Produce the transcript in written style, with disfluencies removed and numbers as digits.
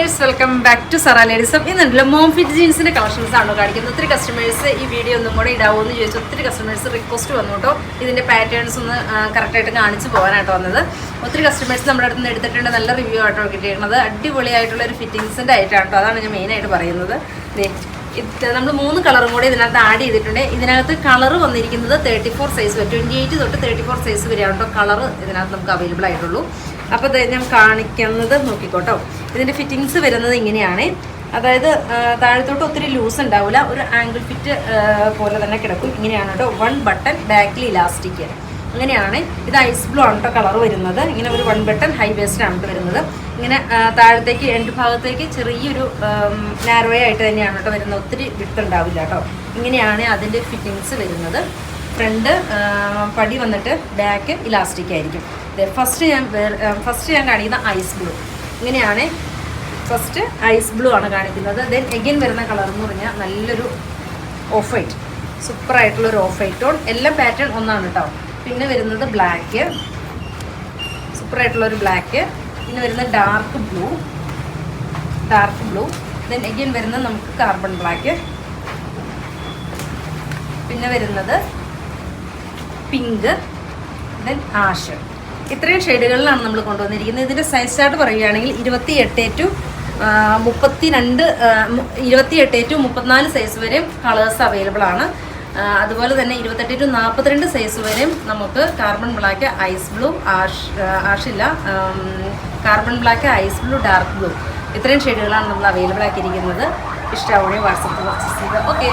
Viewers, welcome back to Zara ladies. ഇന്നുണ്ടല്ലോ mom fit ജീൻസിന്റെ collections ആണോ കാണിക്കുന്നത്. ഒത്തിരി കസ്റ്റമേഴ്സ് ഈ വീഡിയോ ഒന്നും കൂടെ ഇടാവുമെന്ന് ചോദിച്ചു. ഒത്തിരി കസ്റ്റമേഴ്സ് റിക്വസ്റ്റ് വന്നു കേട്ടോ, ഇതിന്റെ പാറ്റേൺസ് ഒന്ന് കറക്റ്റായിട്ട് കാണിച്ചു പോകാനായിട്ട് വന്നത്. ഒത്തിരി കസ്റ്റമേഴ്സ് നമ്മുടെ അടുത്ത് നിന്ന് എടുത്തിട്ടുണ്ട്. നല്ല റിവ്യൂ ആയിട്ടോ കിട്ടിയിരിക്കുന്നത്. അടിപൊളിയായിട്ടുള്ള ഒരു ഫിറ്റിങ്സിന്റെ ആയിട്ടാണ് കേട്ടോ. അതാണ് ഞാൻ മെയിനായിട്ട് പറയുന്നത്. നമ്മൾ 3 കളറും കൂടി ഇതിനകത്ത് ആഡ് ചെയ്തിട്ടുണ്ട്. ഇതിനകത്ത് കളർ വന്നിരിക്കുന്നത് 34 സൈസ് വരെ, 28 തൊട്ട് 34 സൈസ് വരെയാണ് കേട്ടോ കളർ ഇതിനകത്ത് നമുക്ക് അവൈലബിൾ ആയിട്ടുള്ളൂ. അപ്പോൾ ഞാൻ കാണിക്കുന്നത് നോക്കിക്കോട്ടോ. ഇതിൻ്റെ ഫിറ്റിങ്സ് വരുന്നത് ഇങ്ങനെയാണ്. അതായത് താഴത്തോട്ട് ഒത്തിരി ലൂസ് ഉണ്ടാവില്ല, ഒരു ആംഗിൾ ഫിറ്റ് പോലെ തന്നെ കിടക്കും. ഇങ്ങനെയാണ് കേട്ടോ. 1 ബട്ടൺ ബാക്കിൽ ഇലാസ്റ്റിക്, അങ്ങനെയാണ്. ഇത് ഐസ് ബ്ലൂ ആണ് കേട്ടോ കളർ വരുന്നത്. ഇങ്ങനെ ഒരു 1 ബട്ടൺ ഹൈ വേസ്റ്റ് ആണ് വരുന്നത്. ഇങ്ങനെ താഴത്തേക്ക് എൻഡ് ഭാഗത്തേക്ക് ചെറിയൊരു നാരോയ ആയിട്ട് തന്നെയാണ് കേട്ടോ വരുന്നത്. ഒത്തിരി വിട്ട് ഉണ്ടാവില്ല കേട്ടോ. ഇങ്ങനെയാണ് അതിൻ്റെ ഫിറ്റിങ്സ് വരുന്നത്. ഫ്രണ്ട് പടി വന്നിട്ട് ബാക്ക് ഇലാസ്റ്റിക് ആയിരിക്കും. ഫസ്റ്റ് ഞാൻ കാണിക്കുന്ന ഐസ് ബ്ലൂ. ഇങ്ങനെയാണ് ഫസ്റ്റ് ഐസ് ബ്ലൂ ആണ് കാണിക്കുന്നത്. ദെൻ എഗെയിൻ വരുന്ന കളർ എന്ന് പറഞ്ഞാൽ നല്ലൊരു ഓഫ് വൈറ്റ്, സൂപ്പറായിട്ടുള്ളൊരു ഓഫ് വൈറ്റ് ടോൺ. എല്ലാം പാറ്റേൺ ഒന്നാണ് കേട്ടോ. പിന്നെ വരുന്നത് ബ്ലാക്ക്, സൂപ്പറായിട്ടുള്ളൊരു ബ്ലാക്ക്. പിന്നെ വരുന്നത് ഡാർക്ക് ബ്ലൂ. ദെൻ എഗെയിൻ വരുന്നത് നമുക്ക് കാർബൺ ബ്ലാക്ക്. പിന്നെ വരുന്നത് പിങ്ക്, ദെൻ ആഷ്. ഇത്രയും ഷെയ്ഡുകളിലാണ് നമ്മൾ കൊണ്ടുവന്നിരിക്കുന്നത്. ഇതിൻ്റെ സൈസ് ചാർട്ട് പറയുകയാണെങ്കിൽ 28 to 34 സൈസ് വരെയും കളേഴ്സ് അവൈലബിൾ ആണ്. അതുപോലെ തന്നെ 28 to 42 സൈസ് വരെയും നമുക്ക് കാർബൺ ബ്ലാക്ക്, ഐസ് ബ്ലൂ, ആഷില്ല, carbon black, ice blue, dark blue, ഇത്രയും ഷെയ്ഡുകളാണ് നമ്മൾ അവൈലബിൾ ആക്കിയിരിക്കുന്നത്. ഇഷ്ടമാവുകയാണെങ്കിൽ വാട്സപ്പിൽ പർച്ചേസ് ചെയ്യുക. ഓക്കെ.